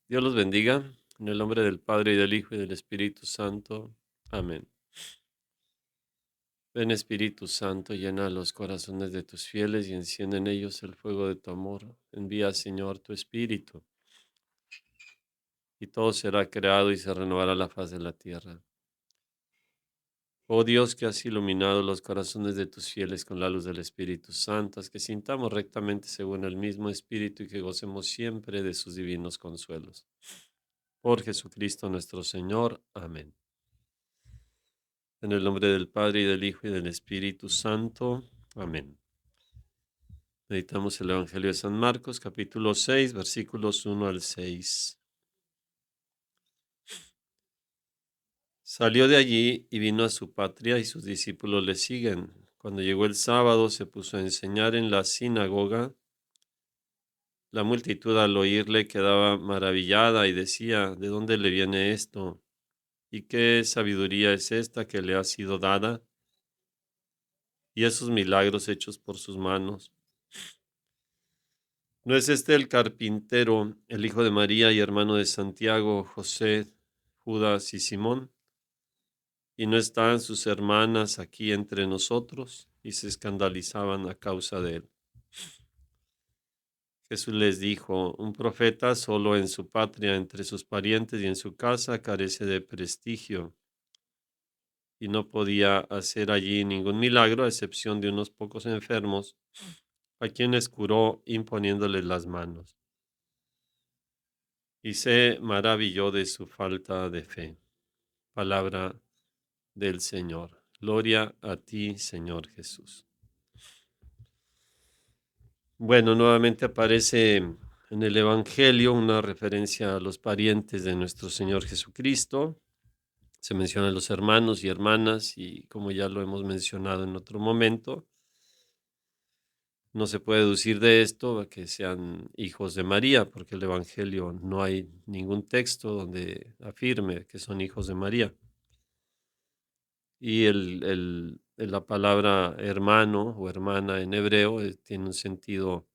Dios los bendiga, en el nombre del Padre y del Hijo y del Espíritu Santo. Amén. Ven Espíritu Santo, llena los corazones de tus fieles y enciende en ellos el fuego de tu amor. Envía, Señor, tu Espíritu, y todo será creado y se renovará la faz de la tierra. Oh Dios, que has iluminado los corazones de tus fieles con la luz del Espíritu Santo, haz que sintamos rectamente según el mismo Espíritu y que gocemos siempre de sus divinos consuelos. Por Jesucristo nuestro Señor. Amén. En el nombre del Padre y del Hijo y del Espíritu Santo. Amén. Meditamos el Evangelio de San Marcos, capítulo 6, versículos 1 al 6. Salió de allí y vino a su patria y sus discípulos le siguen. Cuando llegó el sábado se puso a enseñar en la sinagoga. La multitud al oírle quedaba maravillada y decía, ¿de dónde le viene esto? ¿Y qué sabiduría es esta que le ha sido dada? Y esos milagros hechos por sus manos. ¿No es este el carpintero, el hijo de María y hermano de Santiago, José, Judas y Simón? ¿Y no están sus hermanas aquí entre nosotros? Y se escandalizaban a causa de él. Jesús les dijo, un profeta solo en su patria, entre sus parientes y en su casa, carece de prestigio, y no podía hacer allí ningún milagro, a excepción de unos pocos enfermos, a quienes curó imponiéndoles las manos. Y se maravilló de su falta de fe. Palabra del Señor. Gloria a ti, Señor Jesús. Bueno, nuevamente aparece en el Evangelio una referencia a los parientes de nuestro Señor Jesucristo. Se mencionan los hermanos y hermanas y como ya lo hemos mencionado en otro momento, no se puede deducir de esto a que sean hijos de María, porque el Evangelio no hay ningún texto donde afirme que son hijos de María. Y la palabra hermano o hermana en hebreo tiene un sentido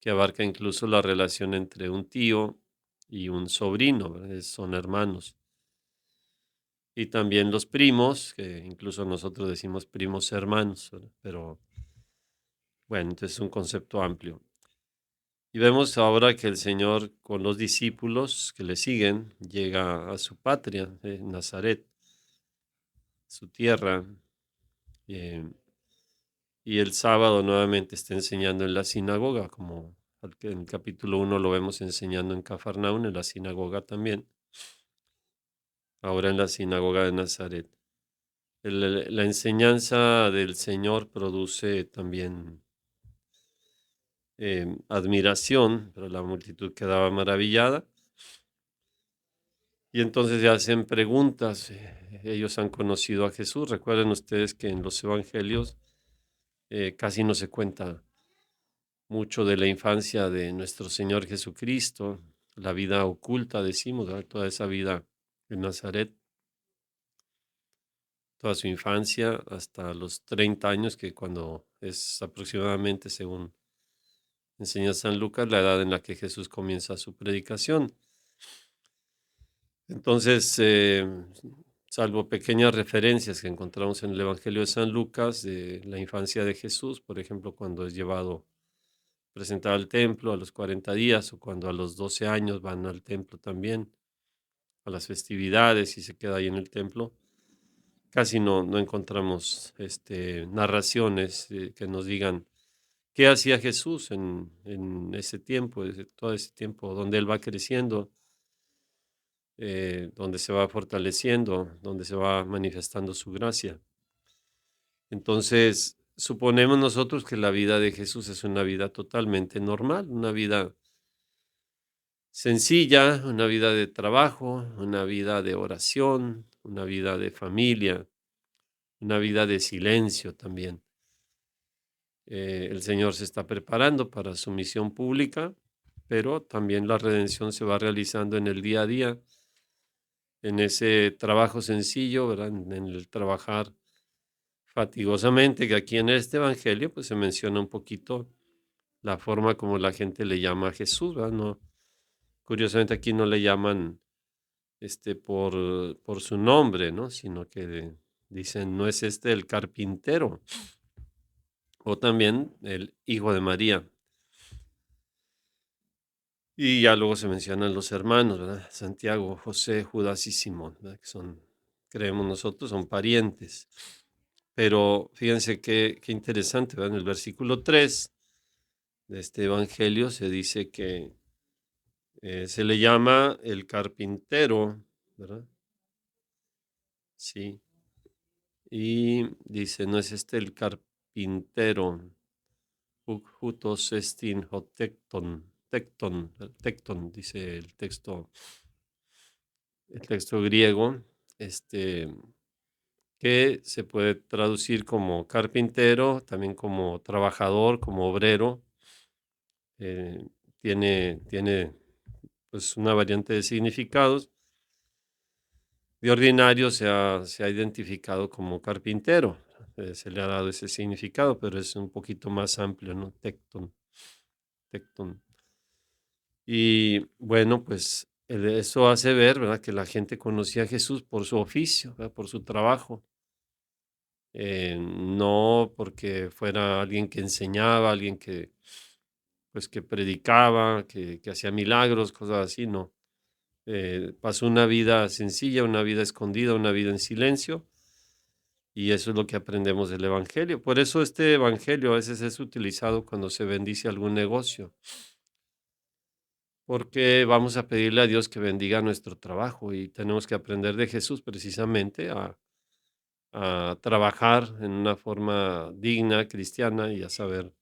que abarca incluso la relación entre un tío y un sobrino, ¿verdad? Son hermanos. Y también los primos, que incluso nosotros decimos primos hermanos, ¿verdad? Pero bueno, entonces es un concepto amplio. Y vemos ahora que el Señor con los discípulos que le siguen llega a su patria, Nazaret, su tierra. eh, Y el sábado nuevamente está enseñando en la sinagoga, como en el capítulo 1 lo vemos enseñando en Cafarnaún, en la sinagoga también, ahora en la sinagoga de Nazaret. La enseñanza del Señor produce también admiración, pero la multitud quedaba maravillada. Y entonces se hacen preguntas. Ellos han conocido a Jesús. Recuerden ustedes que en los evangelios casi no se cuenta mucho de la infancia de nuestro Señor Jesucristo, la vida oculta, decimos, ¿verdad? Toda esa vida en Nazaret, toda su infancia hasta los 30 años, que cuando es aproximadamente, según enseña San Lucas, la edad en la que Jesús comienza su predicación. Entonces, salvo pequeñas referencias que encontramos en el Evangelio de San Lucas de la infancia de Jesús, por ejemplo, cuando es llevado presentado al templo a los 40 días o cuando a los 12 años van al templo también, a las festividades y se queda ahí en el templo. Casi no encontramos narraciones que nos digan qué hacía Jesús en ese tiempo, todo ese tiempo donde él va creciendo, donde se va fortaleciendo, donde se va manifestando su gracia. Entonces, suponemos nosotros que la vida de Jesús es una vida totalmente normal, una vida sencilla, una vida de trabajo, una vida de oración, una vida de familia, una vida de silencio también. El Señor se está preparando para su misión pública, pero también la redención se va realizando en el día a día, en ese trabajo sencillo, ¿verdad? En el trabajar fatigosamente, que aquí en este evangelio pues se menciona un poquito la forma como la gente le llama a Jesús, ¿verdad? No, Curiosamente aquí no le llaman por su nombre, ¿no? Sino que dicen, ¿no es este el carpintero? O también el hijo de María. Y ya luego se mencionan los hermanos, ¿verdad? Santiago, José, Judas y Simón, ¿verdad? Que son, creemos nosotros, son parientes. Pero fíjense qué interesante, ¿verdad? En el versículo 3 de este evangelio se dice que se le llama el carpintero, ¿verdad? Sí. Y dice, ¿no es este el carpintero? Hutos estin tecton, dice el texto griego, este, que se puede traducir como carpintero, también como trabajador, como obrero. eh, tiene pues una variante de significados. De ordinario se ha identificado como carpintero, se le ha dado ese significado, pero es un poquito más amplio, ¿no? Tecton. Y bueno, pues eso hace ver, ¿verdad? Que la gente conocía a Jesús por su oficio, ¿verdad? Por su trabajo, no porque fuera alguien que enseñaba, alguien que, pues, que predicaba, que hacía milagros, cosas así, no. Pasó una vida sencilla, una vida escondida, una vida en silencio, y eso es lo que aprendemos del Evangelio. Por eso este Evangelio a veces es utilizado cuando se bendice algún negocio, porque vamos a pedirle a Dios que bendiga nuestro trabajo y tenemos que aprender de Jesús precisamente a trabajar en una forma digna, cristiana y a saber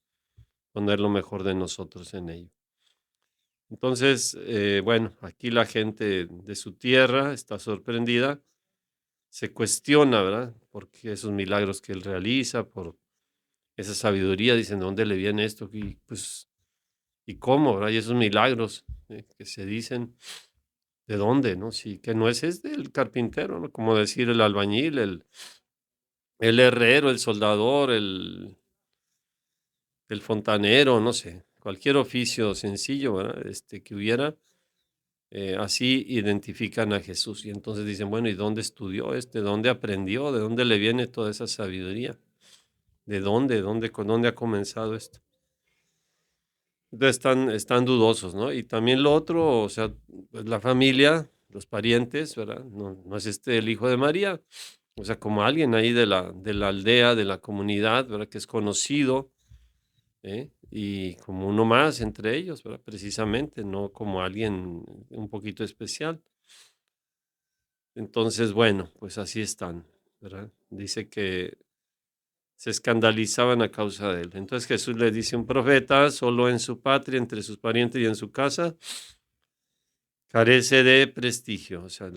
poner lo mejor de nosotros en ello. Entonces, bueno, aquí la gente de su tierra está sorprendida, se cuestiona, ¿verdad? Por qué esos milagros que él realiza, por esa sabiduría, dicen, ¿de dónde le viene esto? Y pues, ¿y cómo, verdad? Y esos milagros que se dicen, ¿de dónde, no? Sí, que no es del carpintero, ¿no? Como decir el albañil, el herrero, el soldador, el fontanero, no sé, cualquier oficio sencillo, ¿verdad? Que hubiera, así identifican a Jesús. Y entonces dicen, bueno, ¿y dónde estudió ¿Dónde aprendió? ¿De dónde le viene toda esa sabiduría? ¿De dónde? ¿Con dónde ha comenzado esto? Entonces están dudosos, ¿no? Y también lo otro, o sea, pues la familia, los parientes, ¿verdad? No es el hijo de María, o sea, como alguien ahí de la aldea, de la comunidad, ¿verdad? Que es conocido, y como uno más entre ellos, ¿verdad? Precisamente, no como alguien un poquito especial. Entonces, bueno, pues así están, ¿verdad? Dice que se escandalizaban a causa de él. Entonces Jesús le dice: un profeta solo en su patria, entre sus parientes y en su casa, carece de prestigio. O sea,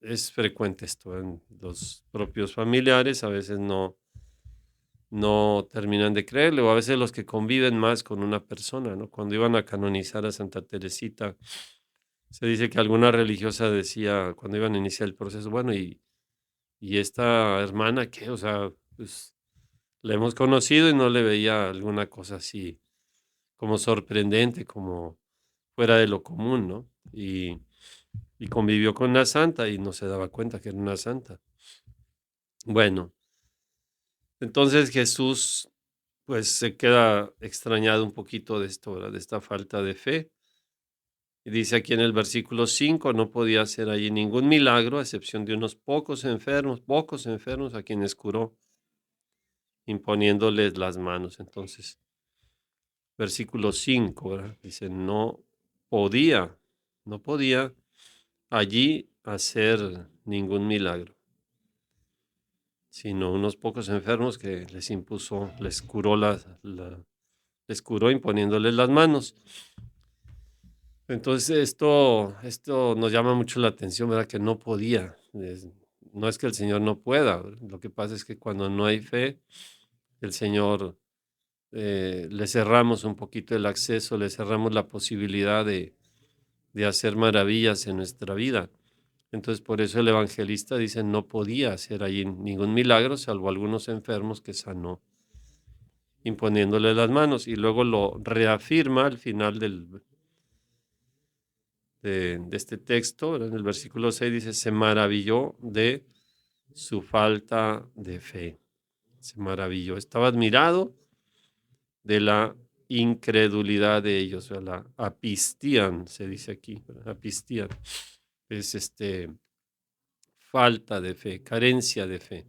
es frecuente esto en los propios familiares, a veces no terminan de creerle, o a veces los que conviven más con una persona, ¿no? Cuando iban a canonizar a Santa Teresita, se dice que alguna religiosa decía, cuando iban a iniciar el proceso, bueno, ¿y esta hermana qué? O sea, pues la hemos conocido y no le veía alguna cosa así como sorprendente, como fuera de lo común, ¿no? Y convivió con una santa y no se daba cuenta que era una santa. Bueno, entonces Jesús pues se queda extrañado un poquito de esto, ¿verdad? De esta falta de fe. Y dice aquí en el versículo 5, no podía hacer allí ningún milagro, a excepción de unos pocos enfermos a quienes curó, imponiéndoles las manos. Entonces, versículo 5, ¿verdad? Dice, podía, no podía allí hacer ningún milagro, sino unos pocos enfermos que les impuso, les curó imponiéndoles las manos. Entonces, esto nos llama mucho la atención, ¿verdad? Que no podía. No es que el Señor no pueda, ¿verdad? Lo que pasa es que cuando no hay fe, el Señor, le cerramos un poquito el acceso, le cerramos la posibilidad de hacer maravillas en nuestra vida. Entonces, por eso el evangelista dice, no podía hacer allí ningún milagro, salvo algunos enfermos que sanó, imponiéndole las manos. Y luego lo reafirma al final de este texto, ¿verdad? En el versículo 6 dice, se maravilló de su falta de fe. Se maravilló. Estaba admirado de la incredulidad de ellos, o la apistían, se dice aquí, ¿verdad? Apistían. Es falta de fe, carencia de fe.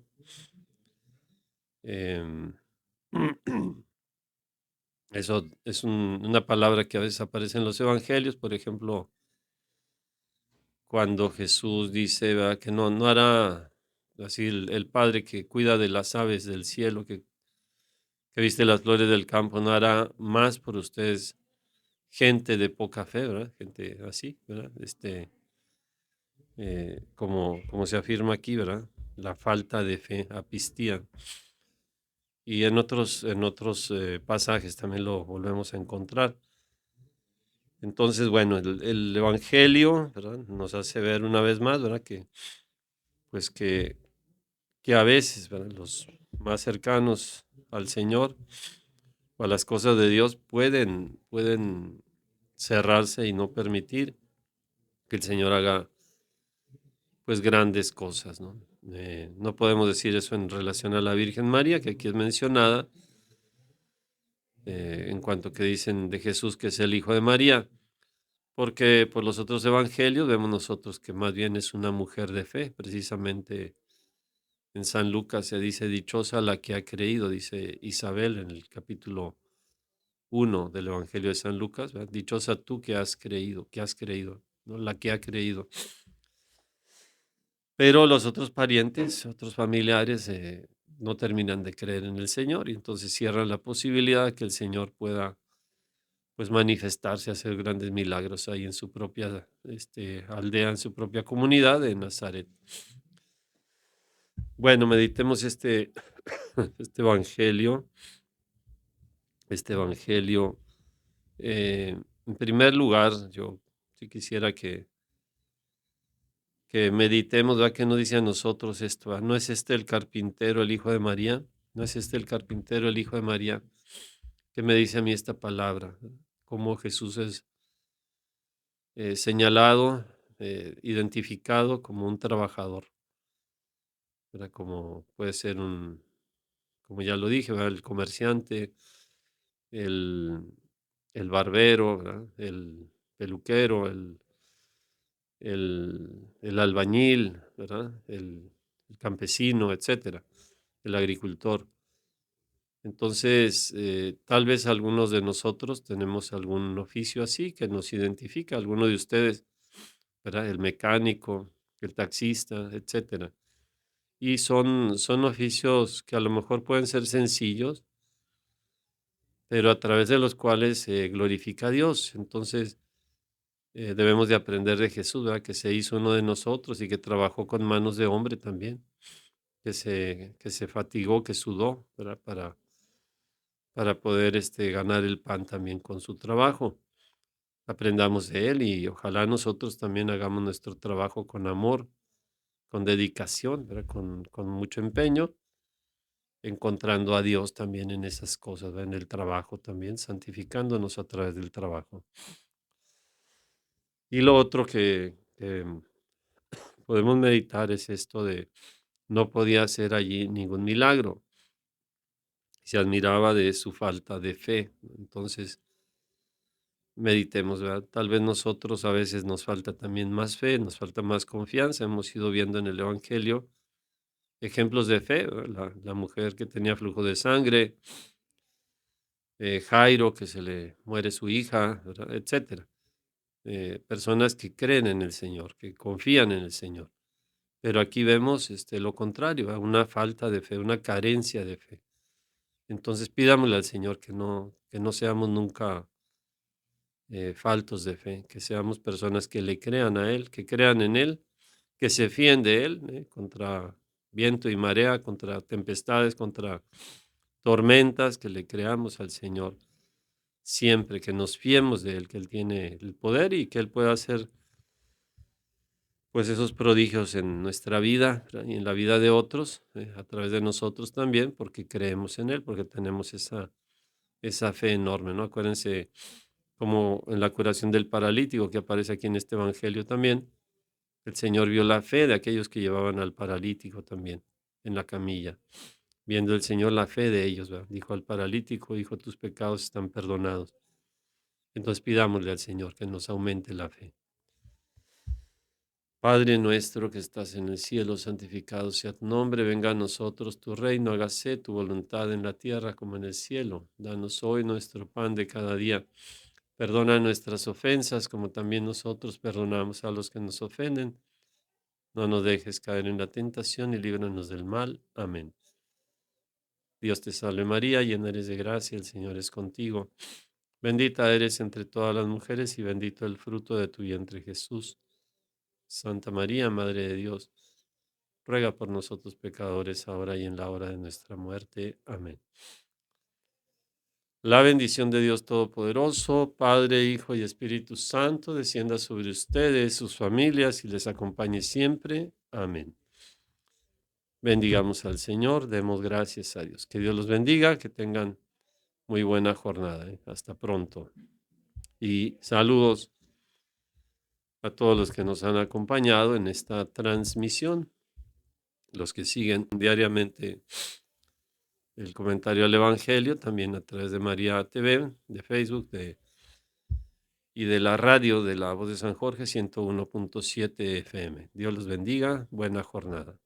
Em, Eso es una palabra que a veces aparece en los evangelios, por ejemplo, cuando Jesús dice, ¿verdad?, que no hará, así el Padre que cuida de las aves del cielo, que viste las flores del campo, no hará más por ustedes, gente de poca fe, ¿verdad? Gente así, ¿verdad? Como se afirma aquí, ¿verdad? La falta de fe, apistía. Y en otros pasajes también lo volvemos a encontrar. Entonces, bueno, el Evangelio, ¿verdad?, nos hace ver una vez más, ¿verdad?, pues que a veces, ¿verdad?, los más cercanos al Señor o a las cosas de Dios pueden cerrarse y no permitir que el Señor haga, pues, grandes cosas, ¿no? No podemos decir eso en relación a la Virgen María, que aquí es mencionada, en cuanto que dicen de Jesús que es el hijo de María. Porque por los otros evangelios vemos nosotros que más bien es una mujer de fe. Precisamente en San Lucas se dice dichosa la que ha creído, dice Isabel en el capítulo 1 del Evangelio de San Lucas, ¿verdad? Dichosa tú que has creído, ¿no? La que ha creído. Pero los otros parientes, otros familiares, no terminan de creer en el Señor y entonces cierran la posibilidad de que el Señor pueda, pues, manifestarse, hacer grandes milagros ahí en su propia aldea, en su propia comunidad de Nazaret. Bueno, meditemos este evangelio. Este evangelio, en primer lugar, yo sí quisiera que meditemos, ¿verdad? ¿Qué nos dice a nosotros esto? ¿No es este el carpintero, el hijo de María? ¿No es este el carpintero, el hijo de María? ¿Qué me dice a mí esta palabra? Cómo Jesús es señalado, identificado como un trabajador, ¿verdad? Como puede ser como ya lo dije, ¿verdad?, el comerciante, el, el barbero, ¿verdad?, el peluquero, el albañil, ¿verdad?, el campesino, etcétera, el agricultor. Entonces, tal vez algunos de nosotros tenemos algún oficio así que nos identifica, alguno de ustedes, ¿verdad?, el mecánico, el taxista, etcétera. Y son oficios que a lo mejor pueden ser sencillos, pero a través de los cuales se glorifica a Dios. Entonces, debemos de aprender de Jesús, ¿verdad?, que se hizo uno de nosotros y que trabajó con manos de hombre también, que se fatigó, que sudó, ¿verdad?, para poder ganar el pan también con su trabajo. Aprendamos de él y ojalá nosotros también hagamos nuestro trabajo con amor, con dedicación, ¿verdad?, con mucho empeño, encontrando a Dios también en esas cosas, ¿verdad?, en el trabajo también, santificándonos a través del trabajo. Y lo otro que podemos meditar es esto de no podía hacer allí ningún milagro. Se admiraba de su falta de fe. Entonces, meditemos, ¿verdad? Tal vez nosotros a veces nos falta también más fe, nos falta más confianza. Hemos ido viendo en el Evangelio ejemplos de fe, ¿verdad? La mujer que tenía flujo de sangre, Jairo, que se le muere su hija, ¿verdad?, etcétera. Personas que creen en el Señor, que confían en el Señor. Pero aquí vemos lo contrario, ¿verdad?, una falta de fe, una carencia de fe. Entonces pidámosle al Señor que no seamos nunca faltos de fe, que seamos personas que le crean a Él, que crean en Él, que se fíen de Él, contra viento y marea, contra tempestades, contra tormentas, que le creamos al Señor siempre, que nos fiemos de Él, que Él tiene el poder y que Él pueda hacer, pues, esos prodigios en nuestra vida, ¿verdad?, y en la vida de otros, a través de nosotros también, porque creemos en Él, porque tenemos esa fe enorme, ¿no? Acuérdense como en la curación del paralítico que aparece aquí en este evangelio también. El Señor vio la fe de aquellos que llevaban al paralítico también en la camilla. Viendo el Señor la fe de ellos, ¿verdad? Dijo al paralítico, hijo, tus pecados están perdonados. Entonces pidámosle al Señor que nos aumente la fe. Padre nuestro que estás en el cielo, santificado sea tu nombre, venga a nosotros tu reino, hágase tu voluntad en la tierra como en el cielo. Danos hoy nuestro pan de cada día. Perdona nuestras ofensas como también nosotros perdonamos a los que nos ofenden. No nos dejes caer en la tentación y líbranos del mal. Amén. Dios te salve María, llena eres de gracia, el Señor es contigo. Bendita eres entre todas las mujeres y bendito el fruto de tu vientre Jesús. Santa María, Madre de Dios, ruega por nosotros pecadores, ahora y en la hora de nuestra muerte. Amén. La bendición de Dios Todopoderoso, Padre, Hijo y Espíritu Santo, descienda sobre ustedes, sus familias y les acompañe siempre. Amén. Bendigamos al Señor, demos gracias a Dios. Que Dios los bendiga, que tengan muy buena jornada. Hasta pronto. Y saludos a todos los que nos han acompañado en esta transmisión, los que siguen diariamente el comentario al Evangelio, también a través de María TV, de Facebook y de la radio de la Voz de San Jorge 101.7 FM. Dios los bendiga, buena jornada.